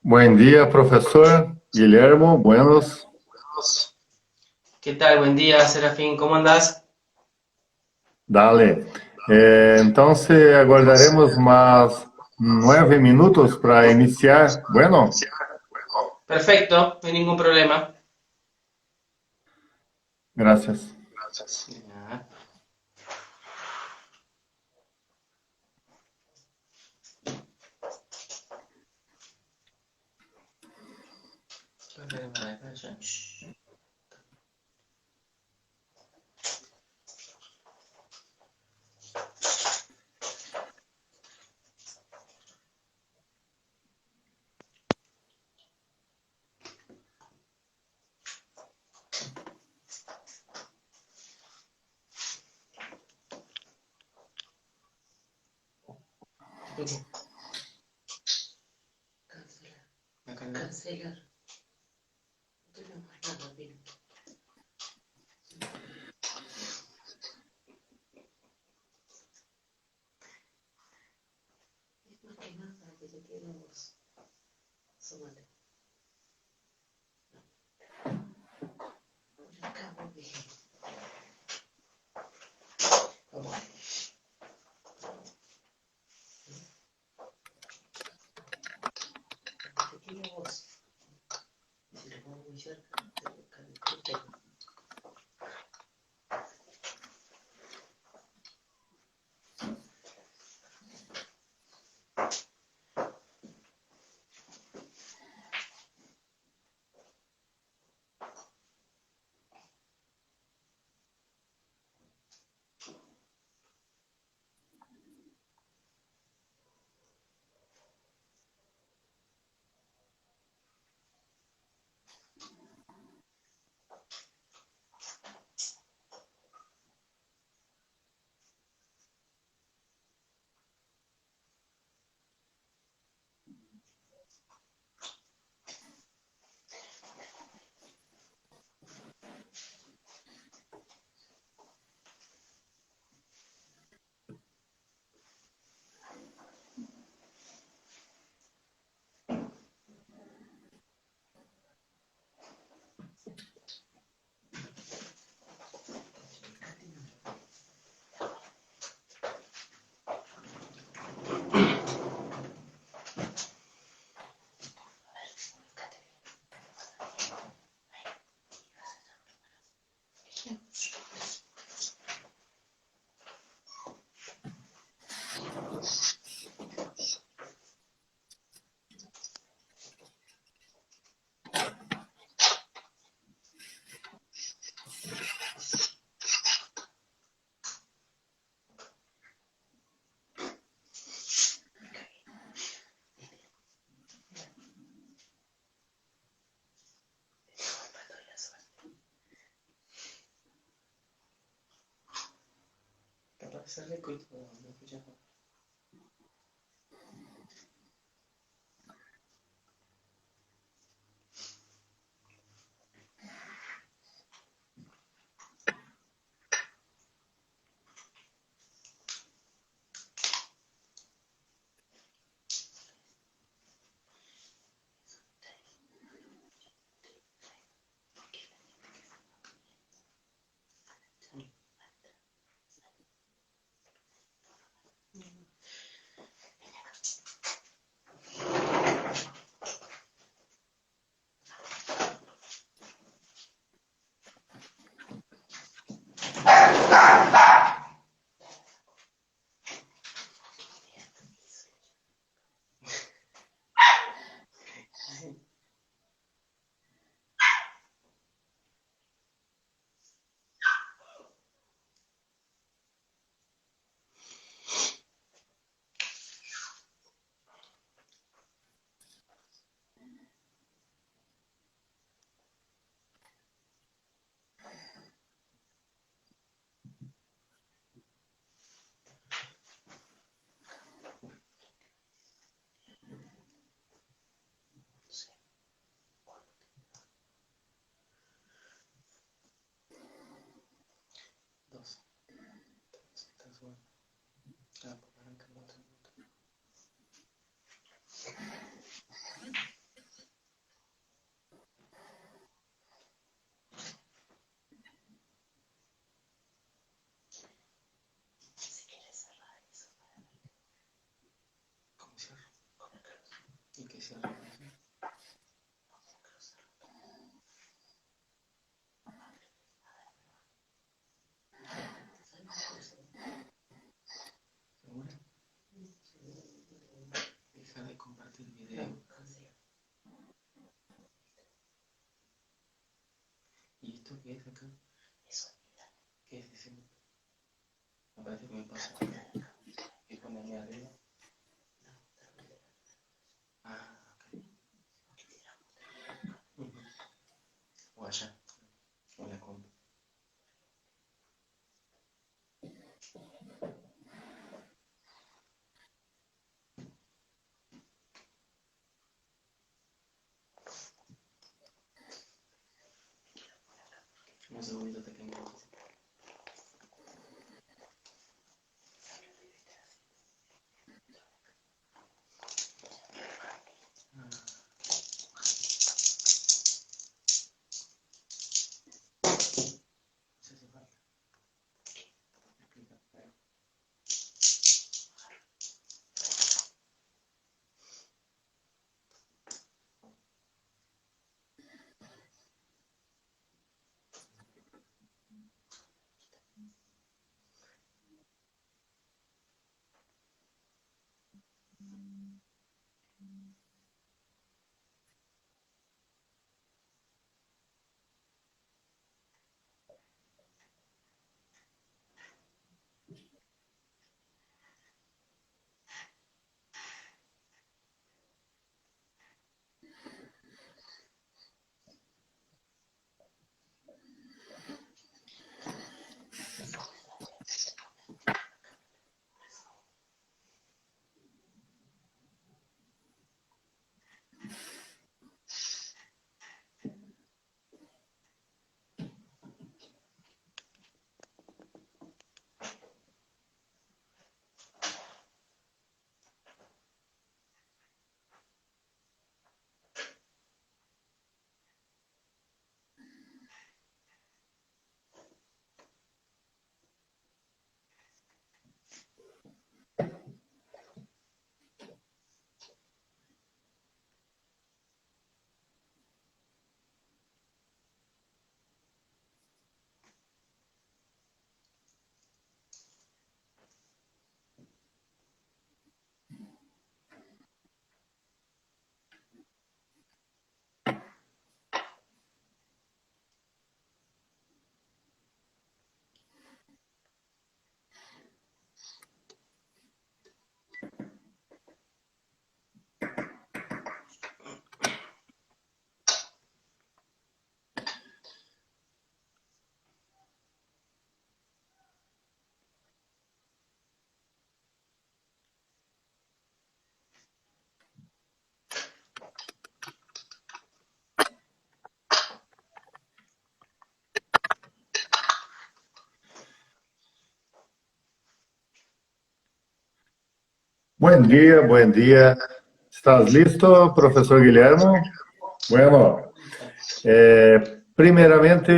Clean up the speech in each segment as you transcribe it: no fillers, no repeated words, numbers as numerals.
Buen día, profesor Guillermo. Buenos. ¿Qué tal? Buen día, Serafín. ¿Cómo andás? Dale. Entonces, aguardaremos más 9 minutos para iniciar. Bueno, Perfecto, no hay ningún problema. gracias. Ya. Acá no. Cancelar. No tenemos nada, bien. Es más que nada para que te quede la voz. Súmate. Por acá, volví. Vamos. Para que te quede la voz. Si lo pongo muy cerca, te buscan el corte. Capaz de ser rico y todo, ¿no? Ya. ¿Y esto qué es acá? ¿Qué es ese? Me parece que me pasa. ¿Qué pone ahí arriba? Ah, ok. Ujú. O allá. O la compu. Un segundito te tengo. Se hace falta. Explica. Buen día, buen día. ¿Estás listo, profesor Guillermo? Bueno, primeiramente,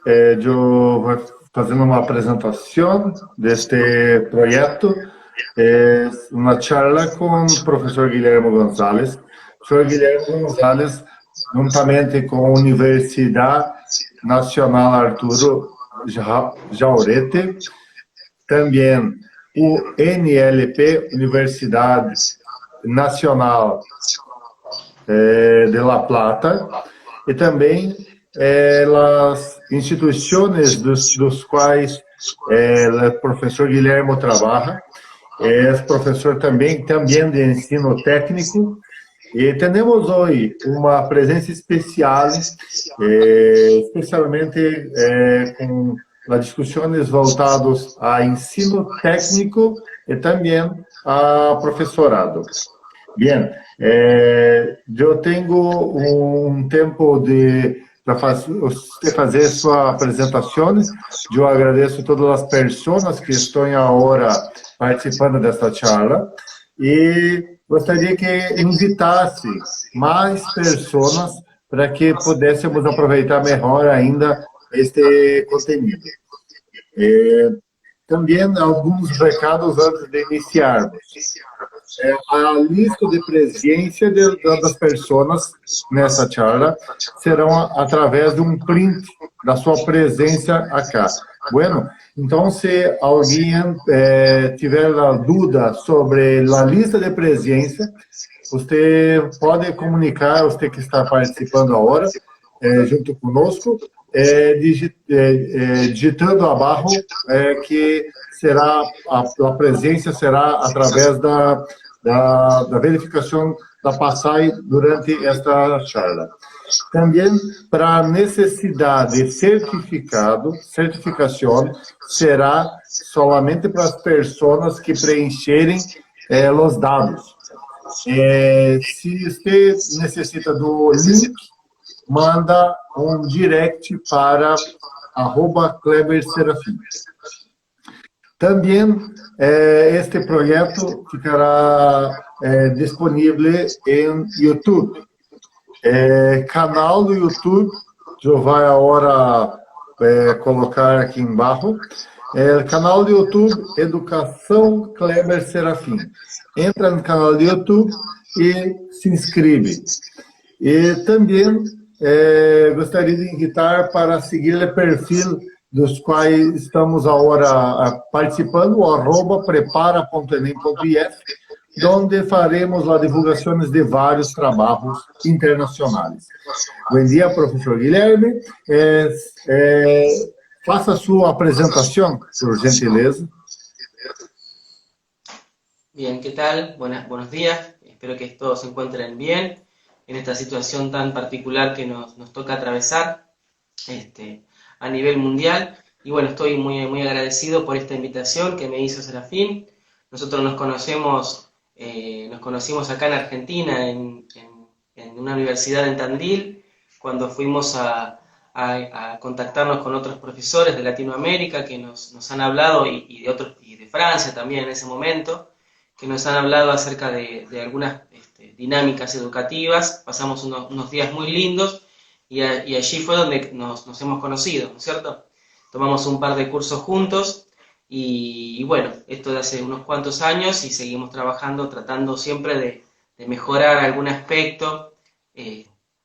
eu vou fazendo uma apresentação deste projeto. É uma charla com o professor Guilherme Gonzalez. O professor Guilherme Gonzalez, juntamente com a Universidade Nacional Arturo Jaurete, também o NLP, Universidade Nacional de La Plata, e também as instituições dos quais o professor Guilherme trabalha. É professor também de ensino técnico. E temos hoje uma presença especial, especialmente com as discussões voltadas a ensino técnico e também a professorado. Bem, eu tenho um tempo para fazer sua apresentação. Eu agradeço a todas as pessoas que estão agora participando desta charla e gostaria que invitasse mais pessoas para que pudéssemos aproveitar melhor ainda este conteúdo. Também alguns recados antes de iniciarmos. A lista de presença das pessoas nessa charla serão através de um print da sua presença acá. Bueno, então, se alguém tiver dúvida sobre a lista de presença, você pode comunicar, você que está participando agora, junto conosco, digitando abaixo, que será a presença será através da verificação da passagem durante esta charla. Também, para necessidade de certificação, será solamente para as pessoas que preencherem os dados. Se você necessita do link, manda um direct para @KleberSerafim. Também este projeto ficará disponível em YouTube. Canal do YouTube, eu vou agora colocar aqui embaixo. Canal do YouTube, Educação Kleber Serafim. Entra no canal do YouTube e se inscreve. E também gostaria de invitar para seguir o perfil dos quais estamos agora participando, o @prepara.enem.if, onde faremos as divulgações de vários trabalhos internacionais. Bom dia, professor Guilherme. Faça a sua apresentação, por gentileza. Bien, ¿qué tal? Buenos días. Espero que todos se encuentren bien en esta situación tan particular que nos toca atravesar a nivel mundial. Y bueno, estoy muy agradecido por esta invitación que me hizo Serafín. Nosotros nos conocimos acá en Argentina, en una universidad en Tandil, cuando fuimos a contactarnos con otros profesores de Latinoamérica que nos han hablado, y de Francia también en ese momento, que nos han hablado acerca de algunas dinámicas educativas. Pasamos unos días muy lindos y allí fue donde nos hemos conocido, ¿no es cierto? Tomamos un par de cursos juntos y bueno, esto de hace unos cuantos años y seguimos trabajando, tratando siempre de mejorar algún aspecto,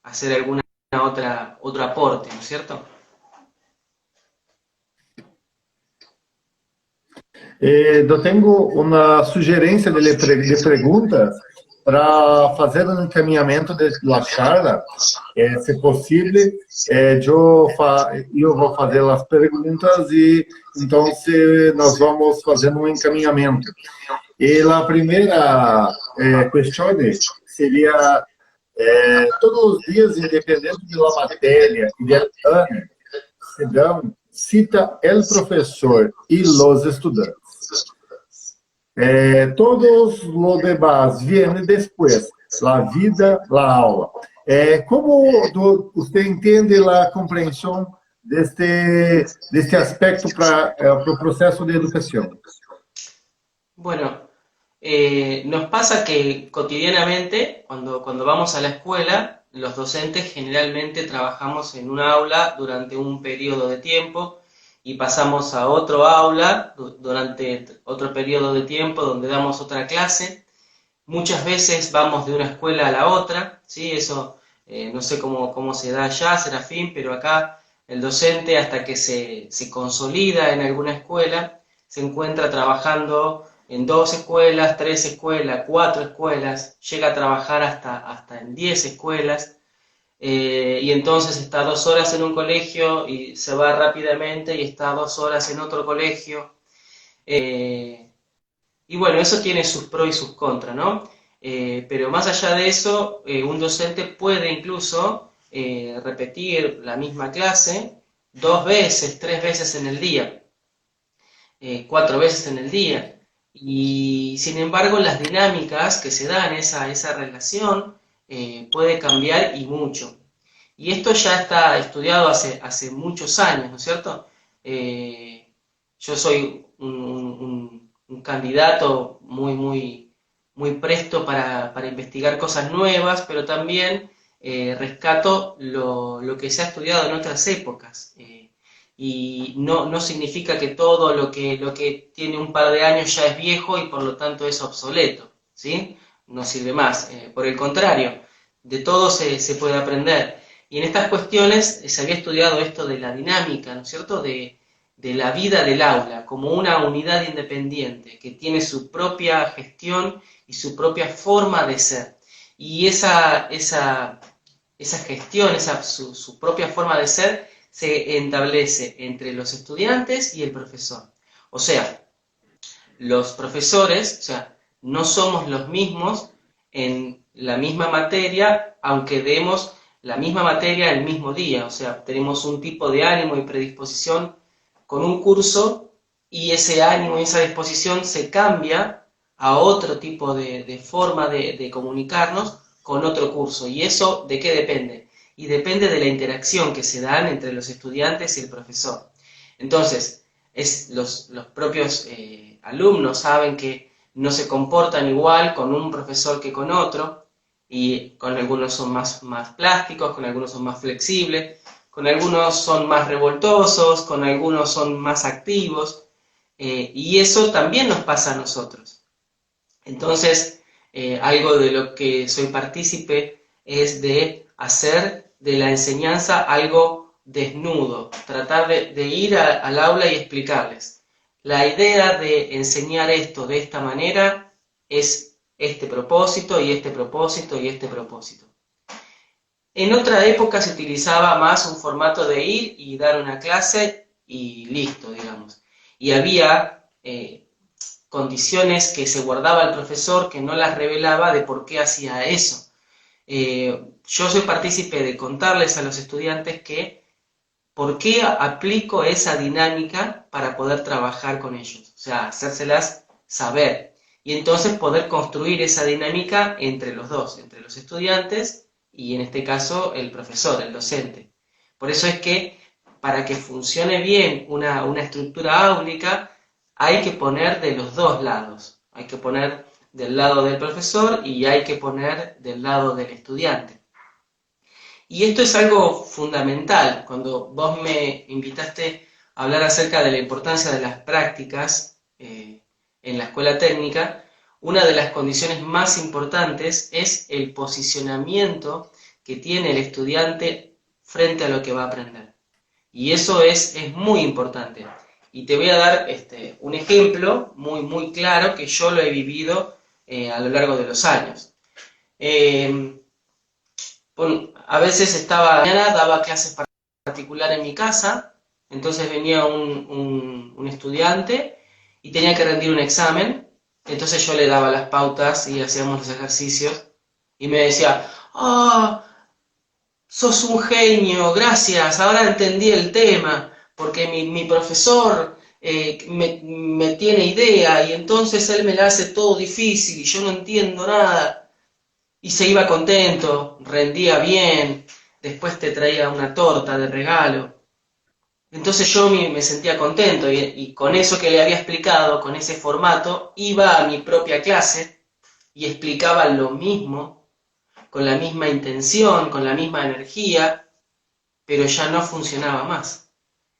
hacer otro aporte, ¿no es cierto? Eu tenho uma sugerência de perguntas para fazer um encaminhamento da charla. Se possível, eu vou fazer as perguntas e então nós vamos fazer um encaminhamento. E a primeira questão seria: todos os dias, independente da matéria e do ano, se dão cita el professor e os estudantes. Todos os demás vêm depois, a vida, a aula. Como você entende a compreensão deste aspecto para o processo de educação? Bueno, nos pasa que cotidianamente, cuando vamos a la escuela, los docentes generalmente trabajamos en un aula durante un periodo de tiempo y pasamos a otro aula durante otro periodo de tiempo donde damos otra clase. Muchas veces vamos de una escuela a la otra, ¿sí? Eso no sé cómo se da allá, Serafín, pero acá el docente, hasta que se consolida en alguna escuela, se encuentra trabajando en 2 escuelas, 3 escuelas, 4 escuelas, llega a trabajar hasta en 10 escuelas, y entonces está 2 horas en un colegio y se va rápidamente y está 2 horas en otro colegio. Y bueno, eso tiene sus pros y sus contras, ¿no? Pero más allá de eso, un docente puede incluso repetir la misma clase 2 veces, 3 veces en el día, 4 veces en el día. Y sin embargo, las dinámicas que se dan, esa relación, puede cambiar y mucho. Y esto ya está estudiado hace muchos años, ¿no es cierto? Yo soy un candidato muy presto para investigar cosas nuevas, pero también rescato lo que se ha estudiado en otras épocas. Y no significa que todo lo que tiene un par de años ya es viejo y por lo tanto es obsoleto, ¿sí? No sirve más. Por el contrario, de todo se puede aprender. Y en estas cuestiones se había estudiado esto de la dinámica, ¿no es cierto?, de la vida del aula, como una unidad independiente que tiene su propia gestión y su propia forma de ser. Y esa gestión, su propia forma de ser, se establece entre los estudiantes y el profesor. O sea, los profesores, o sea, no somos los mismos en la misma materia, aunque demos la misma materia el mismo día. O sea, tenemos un tipo de ánimo y predisposición con un curso y ese ánimo y esa disposición se cambia a otro tipo de forma de comunicarnos con otro curso. ¿Y eso de qué depende? Y depende de la interacción que se dan entre los estudiantes y el profesor. Entonces, los propios alumnos saben que no se comportan igual con un profesor que con otro, y con algunos son más plásticos, con algunos son más flexibles, con algunos son más revoltosos, con algunos son más activos, y eso también nos pasa a nosotros. Entonces, algo de lo que soy partícipe es de hacer de la enseñanza algo desnudo, tratar de ir al aula y explicarles. La idea de enseñar esto de esta manera es este propósito y este propósito y este propósito. En otra época se utilizaba más un formato de ir y dar una clase y listo, digamos. Y había condiciones que se guardaba el profesor que no las revelaba de por qué hacía eso. Yo soy partícipe de contarles a los estudiantes que por qué aplico esa dinámica para poder trabajar con ellos, o sea, hacérselas saber y entonces poder construir esa dinámica entre los dos, entre los estudiantes y en este caso el profesor, el docente. Por eso es que para que funcione bien una estructura áulica hay que poner de los dos lados, hay que poner del lado del profesor y hay que poner del lado del estudiante. Y esto es algo fundamental. Cuando vos me invitaste a hablar acerca de la importancia de las prácticas en la escuela técnica, una de las condiciones más importantes es el posicionamiento que tiene el estudiante frente a lo que va a aprender. Y eso es muy importante. Y te voy a dar un ejemplo muy claro que yo lo he vivido a lo largo de los años. A veces daba clases particulares en mi casa, entonces venía un estudiante y tenía que rendir un examen, entonces yo le daba las pautas y hacíamos los ejercicios y me decía, ¡ah! Sos un genio, gracias, ahora entendí el tema, porque mi profesor me tiene idea y entonces él me la hace todo difícil y yo no entiendo nada. Y se iba contento, rendía bien, después te traía una torta de regalo. Entonces yo me sentía contento y con eso que le había explicado, con ese formato, iba a mi propia clase y explicaba lo mismo, con la misma intención, con la misma energía, pero ya no funcionaba más.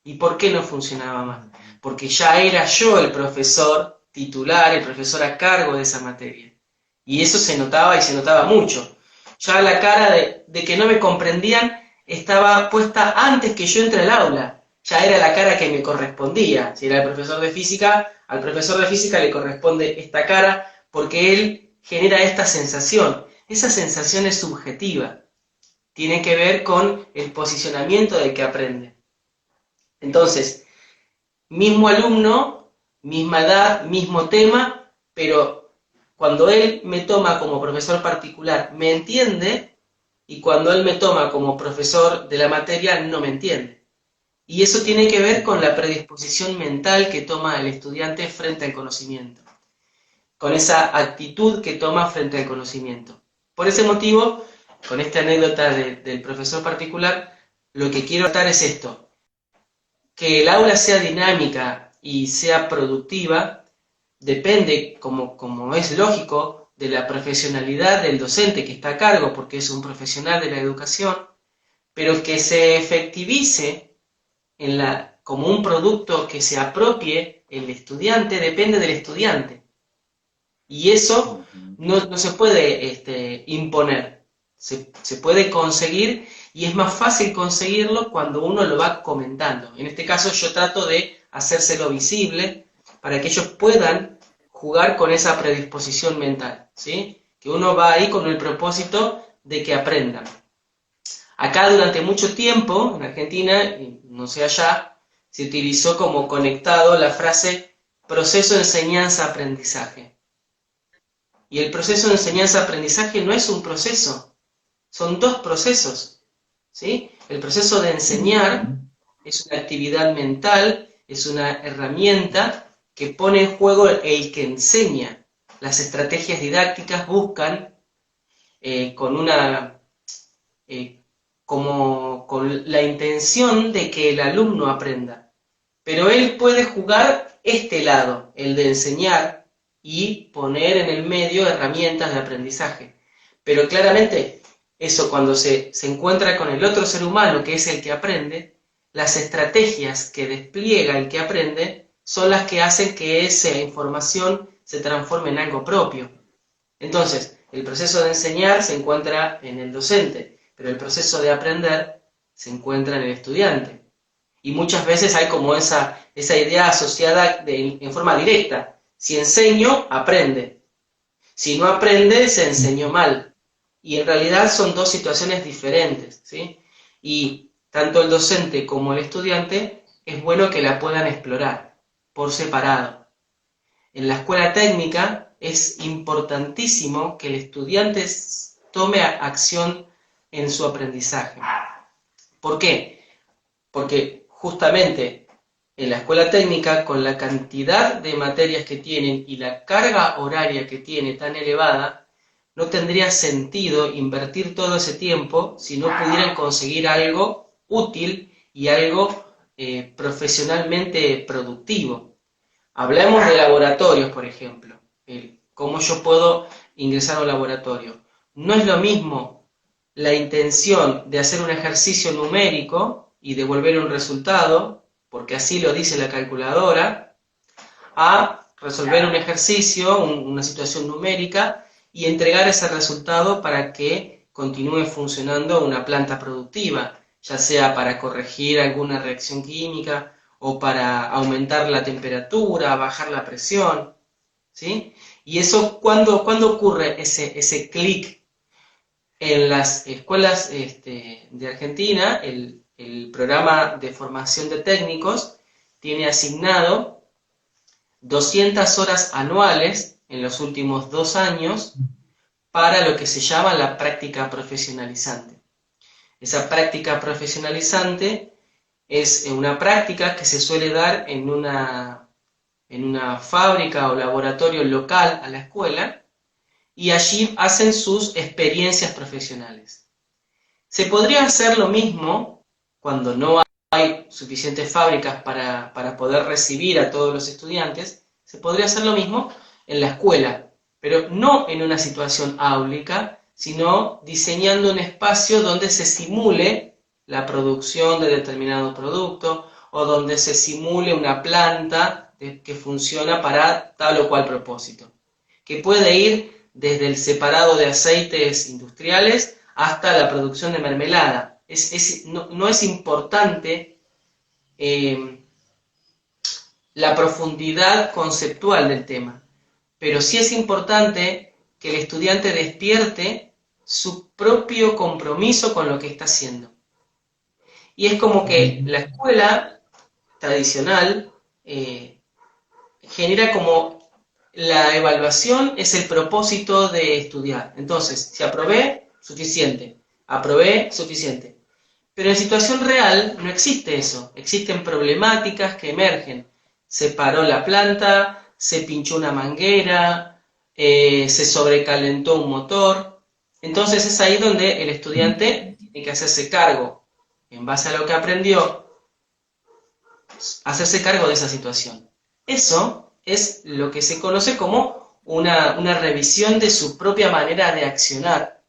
¿Y por qué no funcionaba más? Porque ya era yo el profesor titular, el profesor a cargo de esa materia. Y eso se notaba y se notaba mucho. Ya la cara de que no me comprendían estaba puesta antes que yo entre al aula. Ya era la cara que me correspondía. Si era el profesor de física, al profesor de física le corresponde esta cara porque él genera esta sensación. Esa sensación es subjetiva. Tiene que ver con el posicionamiento del que aprende. Entonces, mismo alumno, misma edad, mismo tema, pero cuando él me toma como profesor particular me entiende y cuando él me toma como profesor de la materia no me entiende. Y eso tiene que ver con la predisposición mental que toma el estudiante frente al conocimiento, con esa actitud que toma frente al conocimiento. Por ese motivo, con esta anécdota del profesor particular, lo que quiero tratar es esto, que el aula sea dinámica y sea productiva depende, como es lógico, de la profesionalidad del docente que está a cargo, porque es un profesional de la educación, pero que se efectivice como un producto que se apropie el estudiante, depende del estudiante. Y eso no se puede imponer, se puede conseguir y es más fácil conseguirlo cuando uno lo va comentando. En este caso yo trato de hacérselo visible para que ellos puedan jugar con esa predisposición mental, ¿sí? Que uno va ahí con el propósito de que aprendan. Acá durante mucho tiempo, en Argentina, y no sé allá, se utilizó como conectado la frase proceso de enseñanza-aprendizaje. Y el proceso de enseñanza-aprendizaje no es un proceso, son dos procesos, ¿sí? El proceso de enseñar es una actividad mental, es una herramienta que pone en juego el que enseña. Las estrategias didácticas buscan con una como con la intención de que el alumno aprenda. Pero él puede jugar este lado, el de enseñar y poner en el medio herramientas de aprendizaje. Pero claramente eso cuando se encuentra con el otro ser humano, que es el que aprende, las estrategias que despliega el que aprende son las que hacen que esa información se transforme en algo propio. Entonces, el proceso de enseñar se encuentra en el docente, pero el proceso de aprender se encuentra en el estudiante. Y muchas veces hay como esa idea asociada en forma directa. Si enseño, aprende. Si no aprende, se enseñó mal. Y en realidad son dos situaciones diferentes, ¿sí? Y tanto el docente como el estudiante es bueno que la puedan explorar por separado. En la escuela técnica es importantísimo que el estudiante tome acción en su aprendizaje. ¿Por qué? Porque justamente en la escuela técnica, con la cantidad de materias que tienen y la carga horaria que tiene tan elevada, no tendría sentido invertir todo ese tiempo si no pudieran conseguir algo útil y algo profesionalmente productivo. Hablemos de laboratorios, por ejemplo. ¿Cómo yo puedo ingresar a un laboratorio? No es lo mismo la intención de hacer un ejercicio numérico y devolver un resultado, porque así lo dice la calculadora, a resolver un ejercicio, una situación numérica, y entregar ese resultado para que continúe funcionando una planta productiva, ya sea para corregir alguna reacción química o para aumentar la temperatura, bajar la presión, ¿sí? Y eso, ¿cuándo ocurre ese clic? En las escuelas de Argentina, el programa de formación de técnicos tiene asignado 200 horas anuales en los últimos 2 años para lo que se llama la práctica profesionalizante. Esa práctica profesionalizante es una práctica que se suele dar en una fábrica o laboratorio local a la escuela, y allí hacen sus experiencias profesionales. Se podría hacer lo mismo cuando no hay suficientes fábricas para poder recibir a todos los estudiantes, se podría hacer lo mismo en la escuela, pero no en una situación áulica, sino diseñando un espacio donde se simule la producción de determinado producto o donde se simule una planta que funciona para tal o cual propósito, que puede ir desde el separado de aceites industriales hasta la producción de mermelada. No es importante la profundidad conceptual del tema, pero sí es importante que el estudiante despierte su propio compromiso con lo que está haciendo. Y es como que la escuela tradicional genera como la evaluación es el propósito de estudiar. Entonces, si aprobé, suficiente. Aprobé, suficiente. Pero en situación real no existe eso. Existen problemáticas que emergen. Se paró la planta, se pinchó una manguera, se sobrecalentó un motor. Entonces es ahí donde el estudiante tiene que hacerse cargo, en base a lo que aprendió, hacerse cargo de esa situación. Eso es lo que se conoce como una revisión de su propia manera de accionar,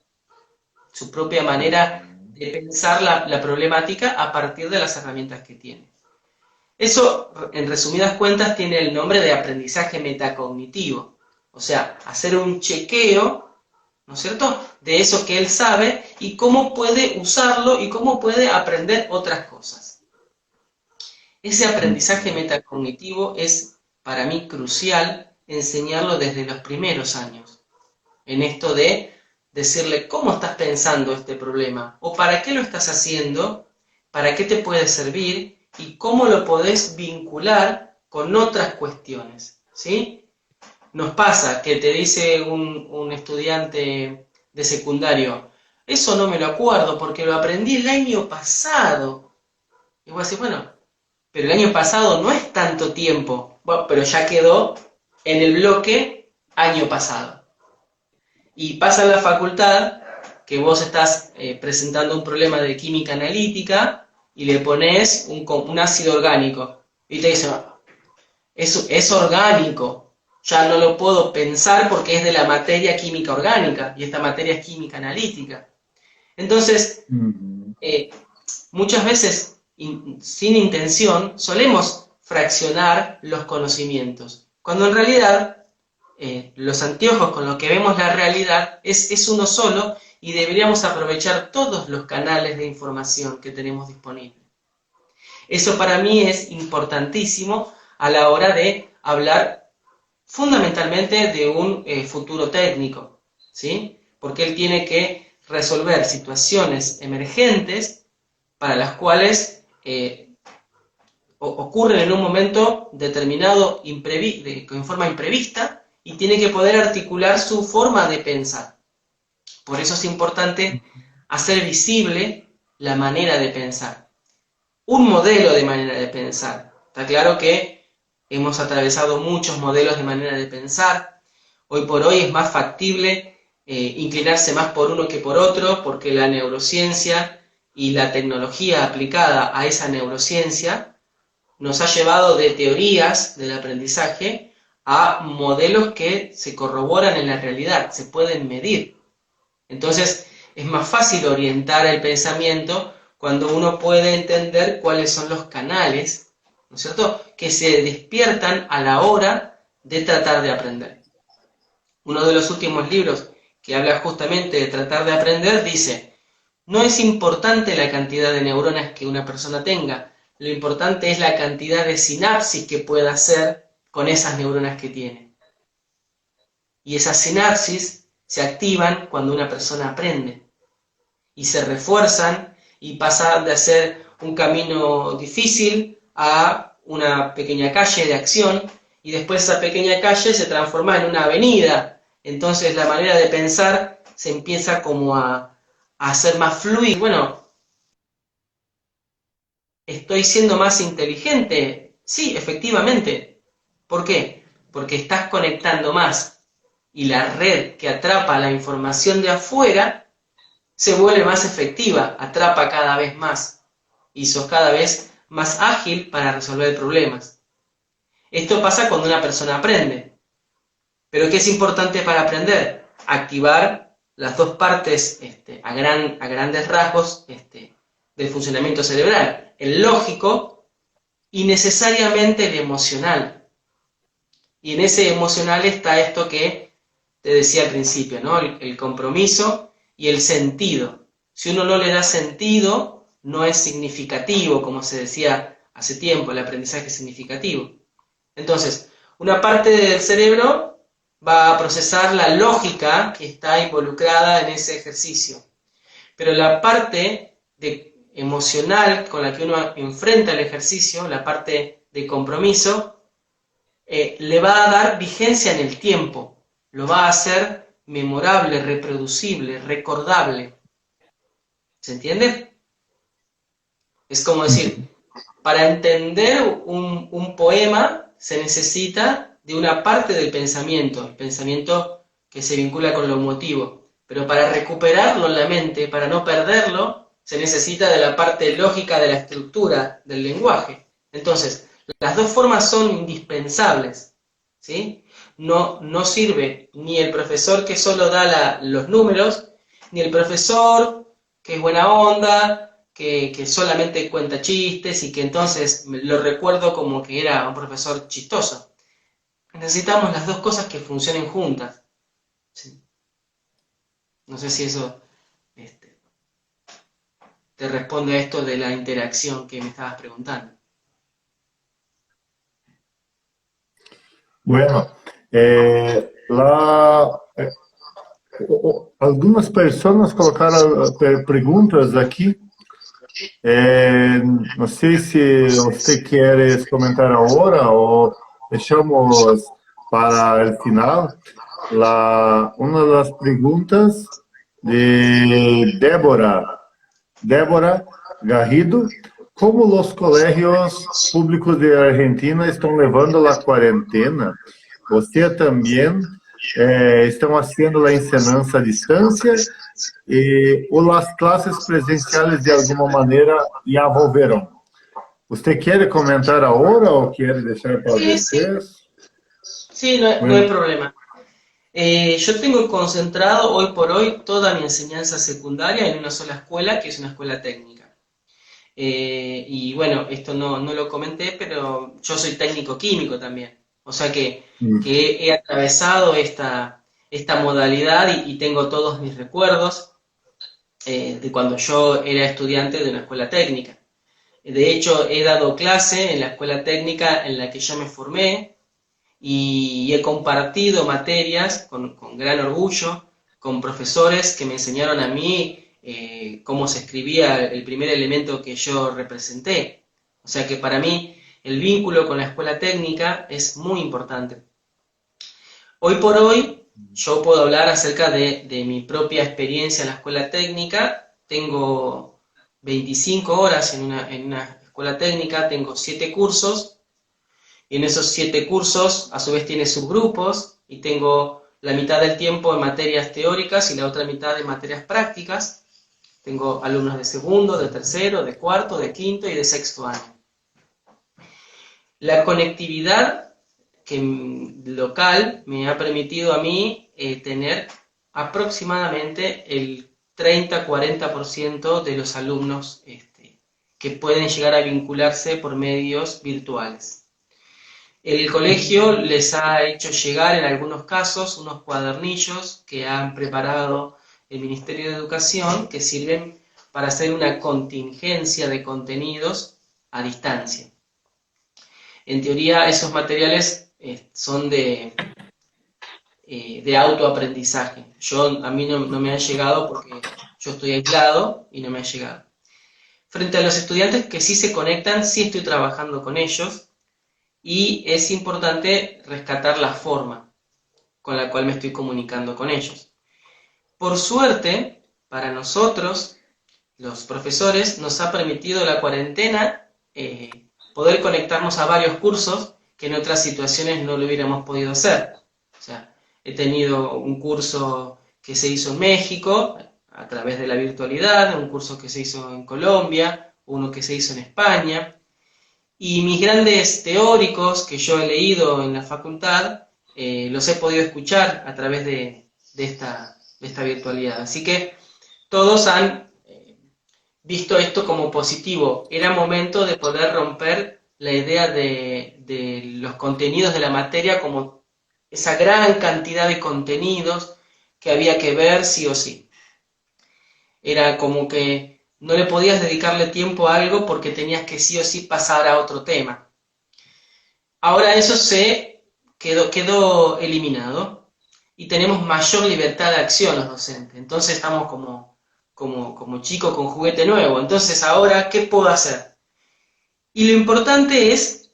su propia manera de pensar la problemática a partir de las herramientas que tiene. Eso, en resumidas cuentas, tiene el nombre de aprendizaje metacognitivo. O sea, hacer un chequeo, ¿no es cierto?, de eso que él sabe y cómo puede usarlo y cómo puede aprender otras cosas. Ese aprendizaje metacognitivo es, para mí, crucial enseñarlo desde los primeros años, en esto de decirle cómo estás pensando este problema, o para qué lo estás haciendo, para qué te puede servir, y cómo lo podés vincular con otras cuestiones, ¿sí? Nos pasa que te dice un estudiante de secundario, eso no me lo acuerdo porque lo aprendí el año pasado. Y vos decís, bueno, pero el año pasado no es tanto tiempo. Bueno, pero ya quedó en el bloque año pasado. Y pasa en la facultad que vos estás presentando un problema de química analítica y le pones un ácido orgánico. Y te dicen, es orgánico, ya no lo puedo pensar porque es de la materia química orgánica y esta materia es química analítica. Entonces, muchas veces, sin intención, solemos fraccionar los conocimientos, cuando en realidad los anteojos con los que vemos la realidad es uno solo y deberíamos aprovechar todos los canales de información que tenemos disponibles. Eso para mí es importantísimo a la hora de hablar fundamentalmente de un futuro técnico, ¿sí? Porque él tiene que resolver situaciones emergentes para las cuales ocurren en un momento determinado en forma imprevista y tiene que poder articular su forma de pensar. Por eso es importante hacer visible la manera de pensar. Un modelo de manera de pensar. Está claro que hemos atravesado muchos modelos de manera de pensar. Hoy por hoy es más factible inclinarse más por uno que por otro, porque la neurociencia y la tecnología aplicada a esa neurociencia nos ha llevado de teorías del aprendizaje a modelos que se corroboran en la realidad, se pueden medir. Entonces, es más fácil orientar el pensamiento cuando uno puede entender cuáles son los canales, ¿no es cierto?, que se despiertan a la hora de tratar de aprender. Uno de los últimos libros que habla justamente de tratar de aprender dice, no es importante la cantidad de neuronas que una persona tenga, lo importante es la cantidad de sinapsis que pueda hacer con esas neuronas que tiene. Y esas sinapsis se activan cuando una persona aprende y se refuerzan y pasan de hacer un camino difícil a una pequeña calle de acción y después esa pequeña calle se transforma en una avenida. Entonces la manera de pensar se empieza como a hacer más fluida. Bueno, ¿estoy siendo más inteligente? Sí, efectivamente. ¿Por qué? Porque estás conectando más y la red que atrapa la información de afuera se vuelve más efectiva, atrapa cada vez más y sos cada vez más ágil para resolver problemas. Esto pasa cuando una persona aprende. ¿Pero qué es importante para aprender? Activar las dos partes a grandes rasgos del funcionamiento cerebral, el lógico y necesariamente el emocional. Y en ese emocional está esto que te decía al principio, ¿no? El compromiso y el sentido. Si uno no le da sentido, no es significativo, como se decía hace tiempo, el aprendizaje es significativo. Entonces, una parte del cerebro va a procesar la lógica que está involucrada en ese ejercicio. Pero la parte emocional con la que uno enfrenta el ejercicio, la parte de compromiso, le va a dar vigencia en el tiempo, lo va a hacer memorable, reproducible, recordable. ¿Se entiende? Es como decir, para entender un poema se necesita de una parte del pensamiento, el pensamiento que se vincula con lo emotivo, pero para recuperarlo en la mente, para no perderlo, se necesita de la parte lógica de la estructura del lenguaje. Entonces, las dos formas son indispensables, ¿sí? No sirve ni el profesor que solo da los números, ni el profesor que es buena onda, que solamente cuenta chistes y que entonces lo recuerdo como que era un profesor chistoso. Necesitamos las dos cosas que funcionen juntas. ¿Sí? No sé si eso te responde a esto de la interacción que me estabas preguntando. Bueno, la, Algumas pessoas colocaram perguntas aqui. Não sei se você quer comentar agora ou deixamos para o final. Uma das perguntas de Débora Garrido: como os colégios públicos de Argentina estão levando a quarentena? Você também estão fazendo a ensinança à distância ou as classes presenciais de alguma maneira já volverão? Você quer comentar agora ou quer deixar para Sí, sí, depois? sí, no hay problema. Yo tengo concentrado hoy por hoy toda mi enseñanza secundaria en una sola escuela, que es una escuela técnica. Y bueno, esto no lo comenté, pero yo soy técnico químico también. O sea que he atravesado esta modalidad y tengo todos mis recuerdos de cuando yo era estudiante de una escuela técnica. De hecho, he dado clase en la escuela técnica en la que yo me formé y he compartido materias con gran orgullo con profesores que me enseñaron a mí cómo se escribía el primer elemento que yo representé. O sea que para mí el vínculo con la escuela técnica es muy importante. Hoy por hoy yo puedo hablar acerca de mi propia experiencia en la escuela técnica. Tengo 25 horas en una escuela técnica, tengo 7 cursos, y en esos 7 cursos a su vez tiene subgrupos, y tengo la mitad del tiempo en materias teóricas y la otra mitad en materias prácticas. Tengo alumnos de segundo, de tercero, de cuarto, de quinto y de sexto año. La conectividad local me ha permitido a mí tener aproximadamente el 30-40% de los alumnos que pueden llegar a vincularse por medios virtuales. El colegio les ha hecho llegar en algunos casos unos cuadernillos que han preparado el Ministerio de Educación que sirven para hacer una contingencia de contenidos a distancia. En teoría esos materiales son de autoaprendizaje. A mí no me han llegado porque yo estoy aislado y no me han llegado. Frente a los estudiantes que sí se conectan, sí estoy trabajando con ellos y es importante rescatar la forma con la cual me estoy comunicando con ellos. Por suerte, para nosotros, los profesores, nos ha permitido la cuarentena poder conectarnos a varios cursos que en otras situaciones no lo hubiéramos podido hacer. O sea, he tenido un curso que se hizo en México a través de la virtualidad, un curso que se hizo en Colombia, uno que se hizo en España, y mis grandes teóricos que yo he leído en la facultad los he podido escuchar a través de esta virtualidad. Así que todos han visto esto como positivo. Era momento de poder romper la idea de los contenidos de la materia como esa gran cantidad de contenidos que había que ver sí o sí. Era como que no le podías dedicarle tiempo a algo porque tenías que sí o sí pasar a otro tema. Ahora eso quedó eliminado y tenemos mayor libertad de acción los docentes. Entonces estamos como chico con juguete nuevo. Entonces ahora, ¿qué puedo hacer? Y lo importante es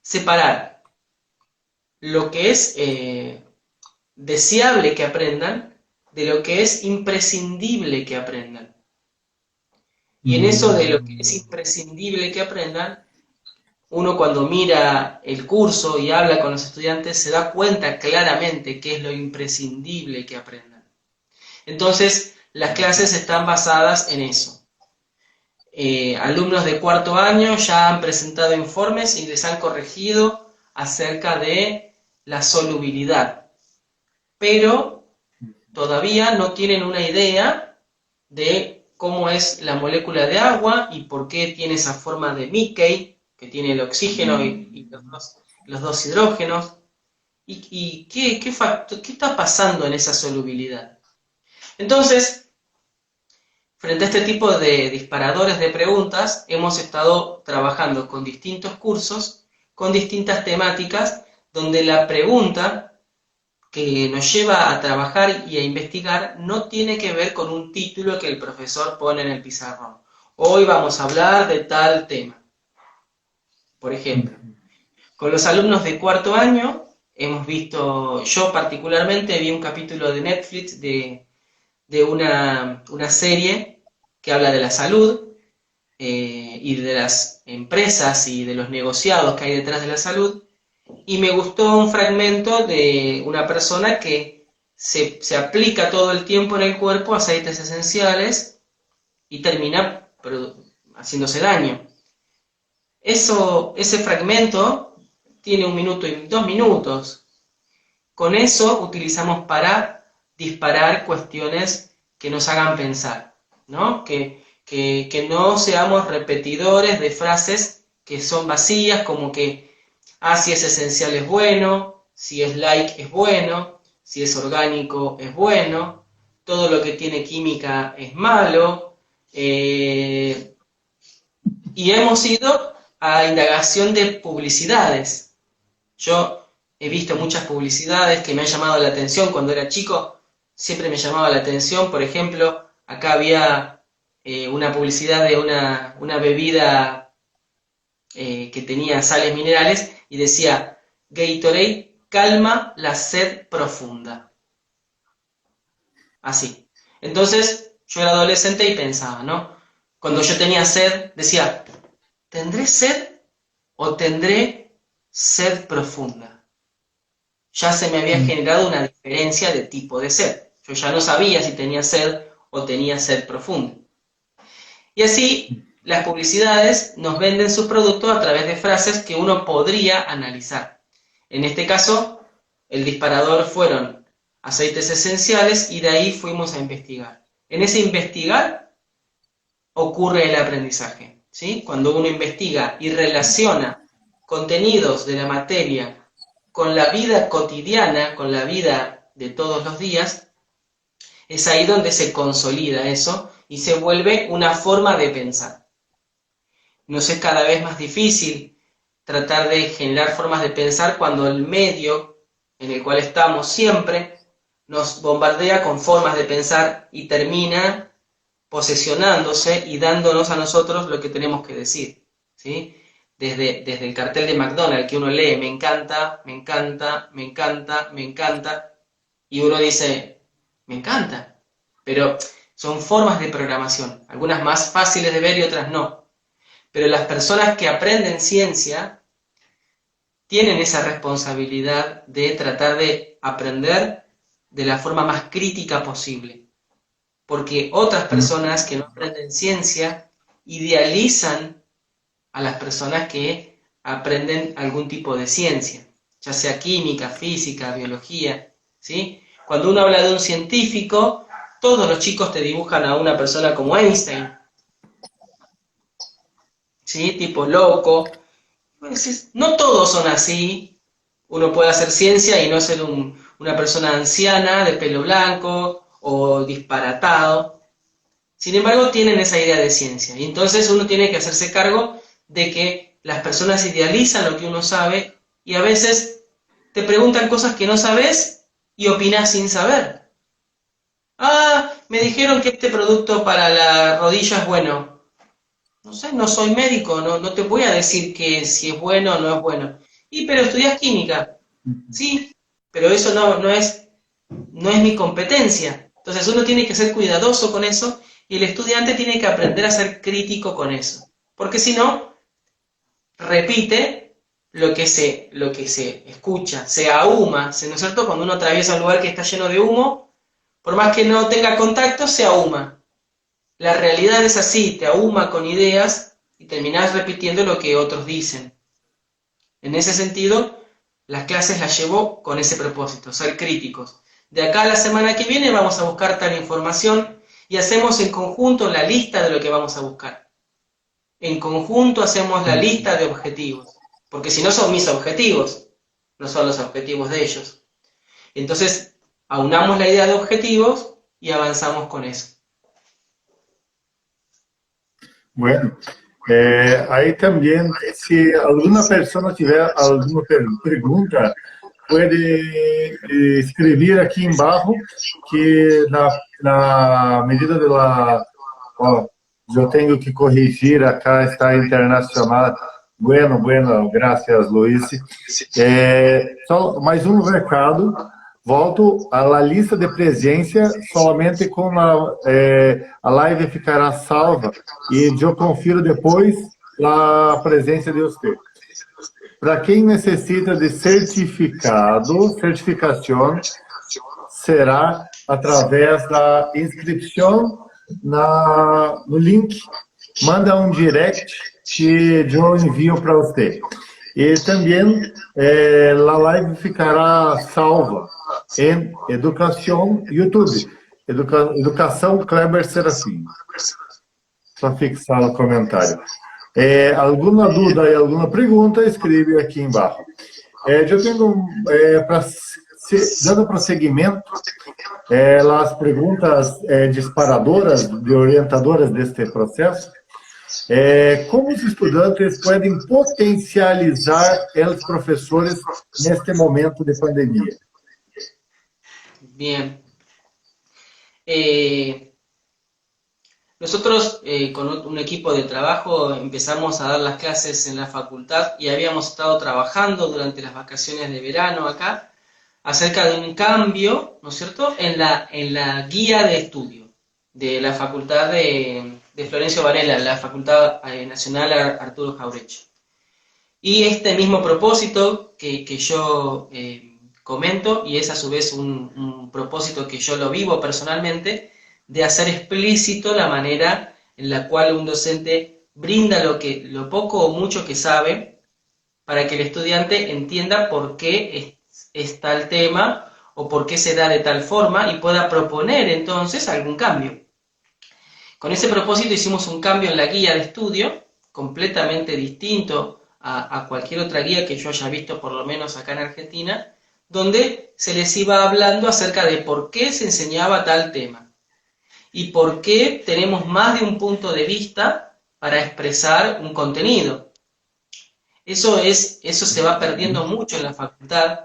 separar lo que es deseable que aprendan de lo que es imprescindible que aprendan. Y en eso de lo que es imprescindible que aprendan, uno cuando mira el curso y habla con los estudiantes se da cuenta claramente qué es lo imprescindible que aprendan. Entonces, las clases están basadas en eso. Alumnos de cuarto año ya han presentado informes y les han corregido acerca de la solubilidad, pero todavía no tienen una idea de cómo es la molécula de agua y por qué tiene esa forma de Mickey, que tiene el oxígeno y los dos hidrógenos, y qué está pasando en esa solubilidad. Entonces, frente a este tipo de disparadores de preguntas, hemos estado trabajando con distintos cursos, con distintas temáticas, donde la pregunta que nos lleva a trabajar y a investigar no tiene que ver con un título que el profesor pone en el pizarrón. Hoy vamos a hablar de tal tema, por ejemplo. Con los alumnos de cuarto año hemos visto, yo particularmente vi un capítulo de Netflix de una serie que habla de la salud y de las empresas y de los negociados que hay detrás de la salud, y me gustó un fragmento de una persona que se aplica todo el tiempo en el cuerpo aceites esenciales y termina haciéndose daño. Ese fragmento tiene 1 minuto y 2 minutos. Con eso utilizamos para disparar cuestiones que nos hagan pensar, ¿no? Que no seamos repetidores de frases que son vacías, como que, si es esencial es bueno, si es like es bueno, si es orgánico es bueno, todo lo que tiene química es malo, y hemos ido a indagación de publicidades. Yo he visto muchas publicidades que me han llamado la atención cuando era chico, siempre me llamaba la atención, por ejemplo, acá había una publicidad de una bebida que tenía sales minerales y decía, Gatorade calma la sed profunda. Así. Entonces, yo era adolescente y pensaba, ¿no? Cuando yo tenía sed, decía, ¿tendré sed o tendré sed profunda? Ya se me había generado una diferencia de tipo de sed. Yo ya no sabía si tenía sed o tenía sed profunda. Y así las publicidades nos venden sus productos a través de frases que uno podría analizar. En este caso, el disparador fueron aceites esenciales y de ahí fuimos a investigar. En ese investigar ocurre el aprendizaje, ¿sí? Cuando uno investiga y relaciona contenidos de la materia con la vida cotidiana, con la vida de todos los días, es ahí donde se consolida eso y se vuelve una forma de pensar. Nos es cada vez más difícil tratar de generar formas de pensar cuando el medio en el cual estamos siempre nos bombardea con formas de pensar y termina posesionándose y dándonos a nosotros lo que tenemos que decir, ¿sí? Desde el cartel de McDonald's que uno lee, me encanta, me encanta, me encanta, me encanta, y uno dice, me encanta, pero son formas de programación, algunas más fáciles de ver y otras no. Pero las personas que aprenden ciencia tienen esa responsabilidad de tratar de aprender de la forma más crítica posible. Porque otras personas que no aprenden ciencia idealizan a las personas que aprenden algún tipo de ciencia, ya sea química, física, biología, ¿sí? Cuando uno habla de un científico, todos los chicos te dibujan a una persona como Einstein, ¿sí? Tipo loco. Pues no todos son así. Uno puede hacer ciencia y no ser una persona anciana, de pelo blanco o disparatado. Sin embargo, tienen esa idea de ciencia. Y entonces uno tiene que hacerse cargo de que las personas idealizan lo que uno sabe y a veces te preguntan cosas que no sabes y opinas sin saber. Me dijeron que este producto para la rodilla es bueno. No sé, no soy médico, no te voy a decir que si es bueno o no es bueno. Pero estudias química. Sí, pero eso no es mi competencia. Entonces uno tiene que ser cuidadoso con eso y el estudiante tiene que aprender a ser crítico con eso. Porque si no, repite lo que se escucha, se ahuma, ¿no es cierto? Cuando uno atraviesa un lugar que está lleno de humo, por más que no tenga contacto, se ahuma. La realidad es así, te ahuma con ideas y terminás repitiendo lo que otros dicen. En ese sentido, las clases las llevo con ese propósito, ser críticos. De acá a la semana que viene vamos a buscar tal información y hacemos en conjunto la lista de lo que vamos a buscar. En conjunto hacemos la lista de objetivos, porque si no son mis objetivos, no son los objetivos de ellos. Entonces, aunamos la idea de objetivos y avanzamos con eso. Bueno, aí também, se alguma pessoa tiver alguma pergunta, puede escribir aquí embaixo que na medida de la... Ó, eu tenho que corrigir, acá está internacional. Bueno, bueno, graças, Luiz. Só mais um recado. Volto à la lista de presença somente com a live ficará salva e eu confiro depois a presença de você. Para quem necessita de certificação, será através da inscrição no link. Manda um direct que eu envio para você. E também a live ficará salva em Educação YouTube. Educação Kleber Serafim. Só fixar o comentário. Alguma dúvida e alguma pergunta, escreve aqui embaixo. Eu tenho, dando prosseguimento, as perguntas disparadoras, orientadoras deste processo, como os estudantes podem potencializar os professores neste momento de pandemia? Bien. Nosotros con un equipo de trabajo empezamos a dar las clases en la facultad y habíamos estado trabajando durante las vacaciones de verano acá acerca de un cambio, ¿no es cierto?, en la guía de estudio de la facultad de Florencio Varela, la Facultad Nacional Arturo Jauretche. Y este mismo propósito que yo comento, y es a su vez un propósito que yo lo vivo personalmente, de hacer explícito la manera en la cual un docente brinda lo poco o mucho que sabe para que el estudiante entienda por qué es tal tema o por qué se da de tal forma y pueda proponer entonces algún cambio. Con ese propósito hicimos un cambio en la guía de estudio, completamente distinto a cualquier otra guía que yo haya visto por lo menos acá en Argentina, donde se les iba hablando acerca de por qué se enseñaba tal tema y por qué tenemos más de un punto de vista para expresar un contenido. Eso se va perdiendo mucho en la facultad.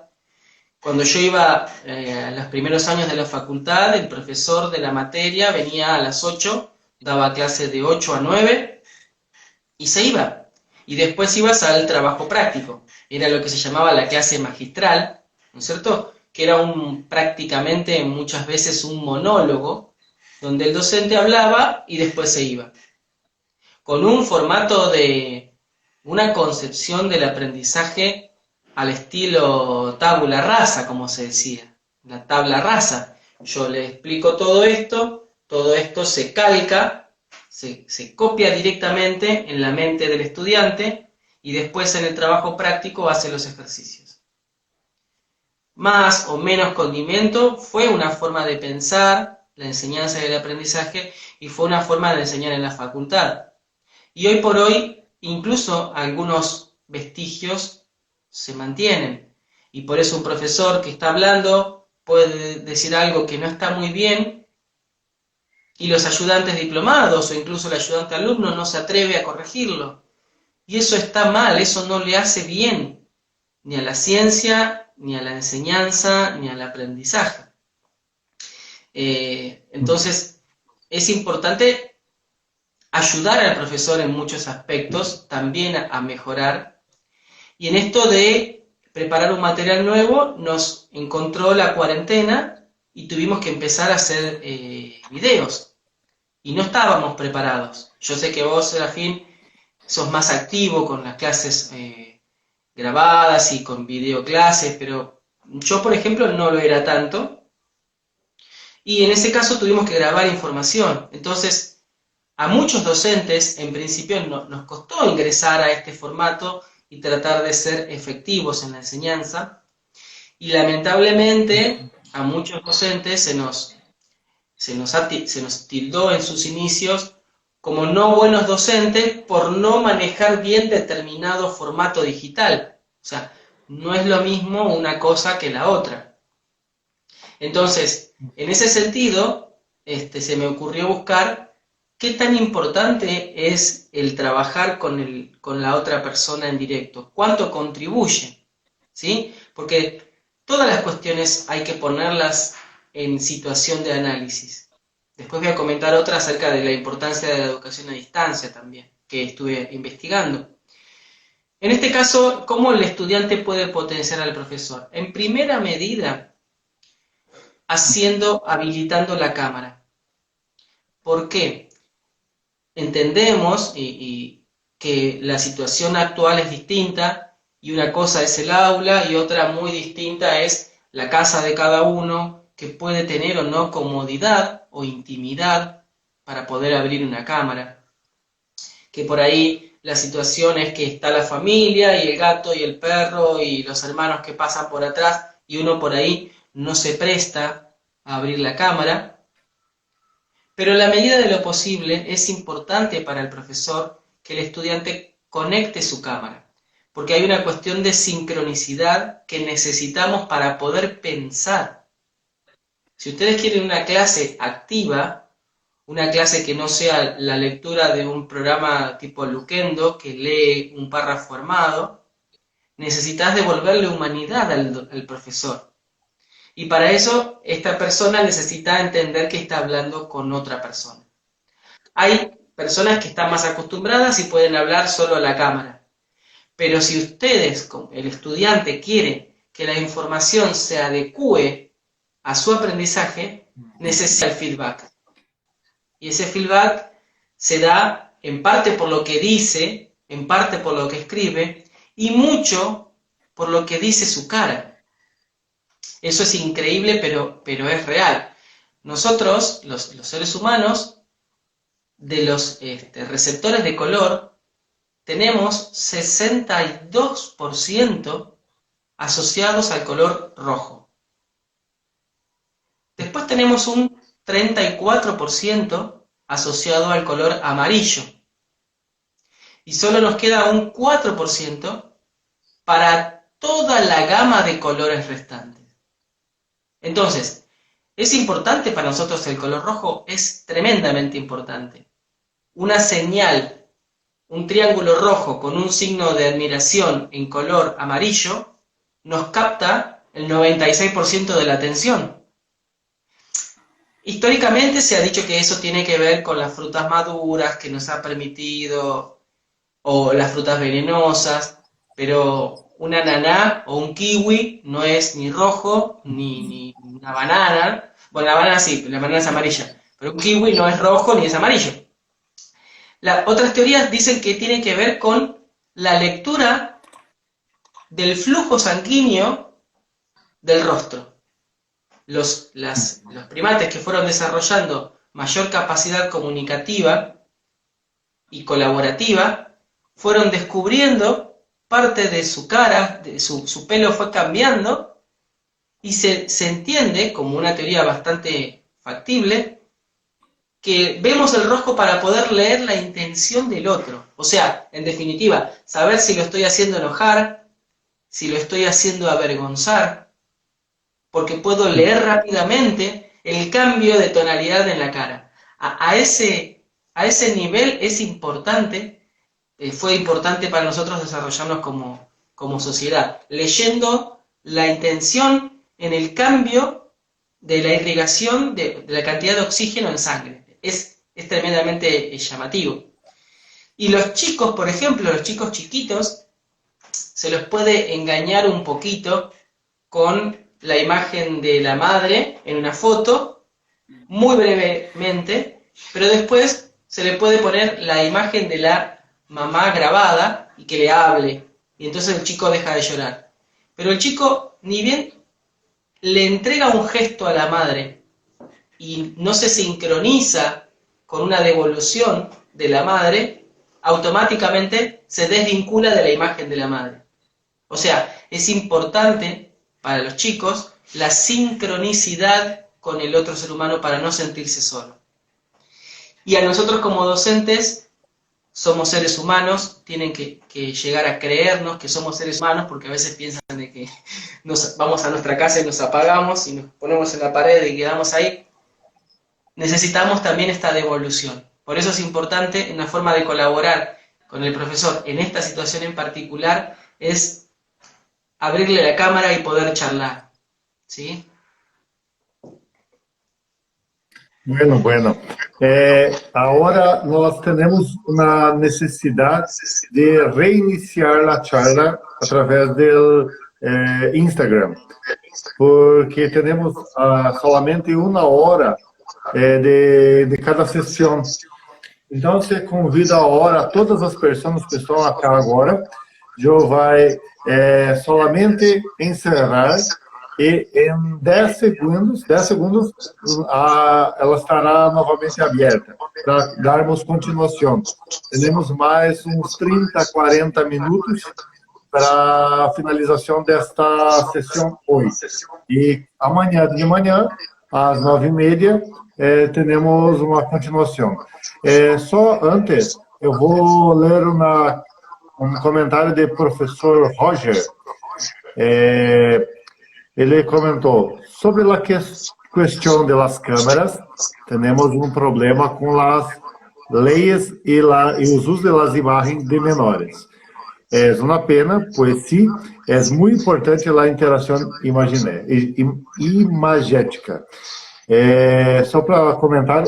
Cuando yo iba a los primeros años de la facultad, el profesor de la materia venía a las 8, daba clase de 8 a 9 y se iba. Y después ibas al trabajo práctico. Era lo que se llamaba la clase magistral, ¿no es cierto? Que era prácticamente muchas veces un monólogo, donde el docente hablaba y después se iba. Con un formato de una concepción del aprendizaje al estilo tabula rasa, como se decía, la tabla rasa. Yo le explico todo esto se calca, se copia directamente en la mente del estudiante y después en el trabajo práctico hace los ejercicios. Más o menos condimento fue una forma de pensar la enseñanza y el aprendizaje y fue una forma de enseñar en la facultad. Y hoy por hoy, incluso algunos vestigios se mantienen. Y por eso un profesor que está hablando puede decir algo que no está muy bien y los ayudantes diplomados o incluso el ayudante alumno no se atreve a corregirlo. Y eso está mal, eso no le hace bien ni a la ciencia, ni a la enseñanza, ni al aprendizaje. Entonces, es importante ayudar al profesor en muchos aspectos, también a mejorar. Y en esto de preparar un material nuevo, nos encontró la cuarentena y tuvimos que empezar a hacer videos. Y no estábamos preparados. Yo sé que vos, Serafín, sos más activo con las clases grabadas y con videoclases, pero yo, por ejemplo, no lo era tanto. Y en ese caso tuvimos que grabar información. Entonces, a muchos docentes, en principio, nos costó ingresar a este formato y tratar de ser efectivos en la enseñanza. Y lamentablemente, a muchos docentes se nos tildó en sus inicios como no buenos docentes por no manejar bien determinado formato digital. O sea, no es lo mismo una cosa que la otra. Entonces, en ese sentido, se me ocurrió buscar qué tan importante es el trabajar con la otra persona en directo, cuánto contribuye, ¿sí? Porque todas las cuestiones hay que ponerlas en situación de análisis. Después voy a comentar otra acerca de la importancia de la educación a distancia también, que estuve investigando. En este caso, ¿cómo el estudiante puede potenciar al profesor? En primera medida, habilitando la cámara. ¿Por qué? Entendemos que la situación actual es distinta, y una cosa es el aula y otra muy distinta es la casa de cada uno, que puede tener o no comodidad o intimidad para poder abrir una cámara. Que por ahí la situación es que está la familia y el gato y el perro y los hermanos que pasan por atrás y uno por ahí no se presta a abrir la cámara. Pero en la medida de lo posible es importante para el profesor que el estudiante conecte su cámara, porque hay una cuestión de sincronicidad que necesitamos para poder pensar. Si ustedes quieren una clase activa, una clase que no sea la lectura de un programa tipo Loquendo, que lee un párrafo armado, necesitas devolverle humanidad al profesor. Y para eso, esta persona necesita entender que está hablando con otra persona. Hay personas que están más acostumbradas y pueden hablar solo a la cámara. Pero si ustedes, como el estudiante, quiere que la información se adecue a su aprendizaje, necesita el feedback. Y ese feedback se da en parte por lo que dice, en parte por lo que escribe, y mucho por lo que dice su cara. Eso es increíble, pero es real. Nosotros, los seres humanos, de los receptores de color, tenemos 62% asociados al color rojo. Después tenemos un 34% asociado al color amarillo. Y solo nos queda un 4% para toda la gama de colores restantes. Entonces, ¿es importante para nosotros el color rojo? Es tremendamente importante. Una señal, un triángulo rojo con un signo de admiración en color amarillo, nos capta el 96% de la atención. Históricamente se ha dicho que eso tiene que ver con las frutas maduras que nos ha permitido, o las frutas venenosas, pero un ananá o un kiwi no es ni rojo ni una banana. Bueno, la banana sí, la banana es amarilla, pero un kiwi no es rojo ni es amarillo. Otras teorías dicen que tiene que ver con la lectura del flujo sanguíneo del rostro. Los primates que fueron desarrollando mayor capacidad comunicativa y colaborativa fueron descubriendo parte de su cara, su pelo fue cambiando, y se entiende, como una teoría bastante factible, que vemos el rojo para poder leer la intención del otro. O sea, en definitiva, saber si lo estoy haciendo enojar, si lo estoy haciendo avergonzar, porque puedo leer rápidamente el cambio de tonalidad en la cara. A ese nivel es importante. Fue importante para nosotros desarrollarnos como sociedad, leyendo la intención en el cambio de la irrigación de la cantidad de oxígeno en sangre. Es tremendamente llamativo. Y los chicos, por ejemplo, los chicos chiquitos, se los puede engañar un poquito con la imagen de la madre en una foto, muy brevemente, pero después se le puede poner la imagen de la mamá grabada y que le hable, y entonces el chico deja de llorar. Pero el chico, ni bien le entrega un gesto a la madre y no se sincroniza con una devolución de la madre, automáticamente se desvincula de la imagen de la madre. O sea, es importante para los chicos la sincronicidad con el otro ser humano para no sentirse solo. Y a nosotros como docentes, somos seres humanos, tienen que llegar a creernos que somos seres humanos, porque a veces piensan de que vamos a nuestra casa y nos apagamos y nos ponemos en la pared y quedamos ahí. Necesitamos también esta devolución. Por eso es importante, una forma de colaborar con el profesor en esta situación en particular, es abrirle la cámara y poder charlar. ¿sí? Bueno. Agora nós temos uma necessidade de reiniciar a charla através do Instagram, porque temos solamente uma hora de cada sessão. Então, você convida agora todas as pessoas que estão aqui agora. Eu vai solamente encerrar e em 10 segundos ela estará novamente aberta para darmos continuação. Temos mais uns 30, 40 minutos para a finalização desta sessão hoje. E amanhã de manhã, às 9h30, teremos uma continuação. Só antes, eu vou ler um comentário do professor Roger. Ele comentou, sobre a questão das câmeras, temos um problema com as leis e os usos das imagens de menores. É uma pena, pois sim, é muito importante a interação imagética. Só para comentar,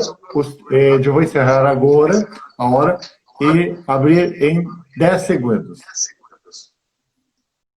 eu vou encerrar agora a hora e abrir em 10 segundos.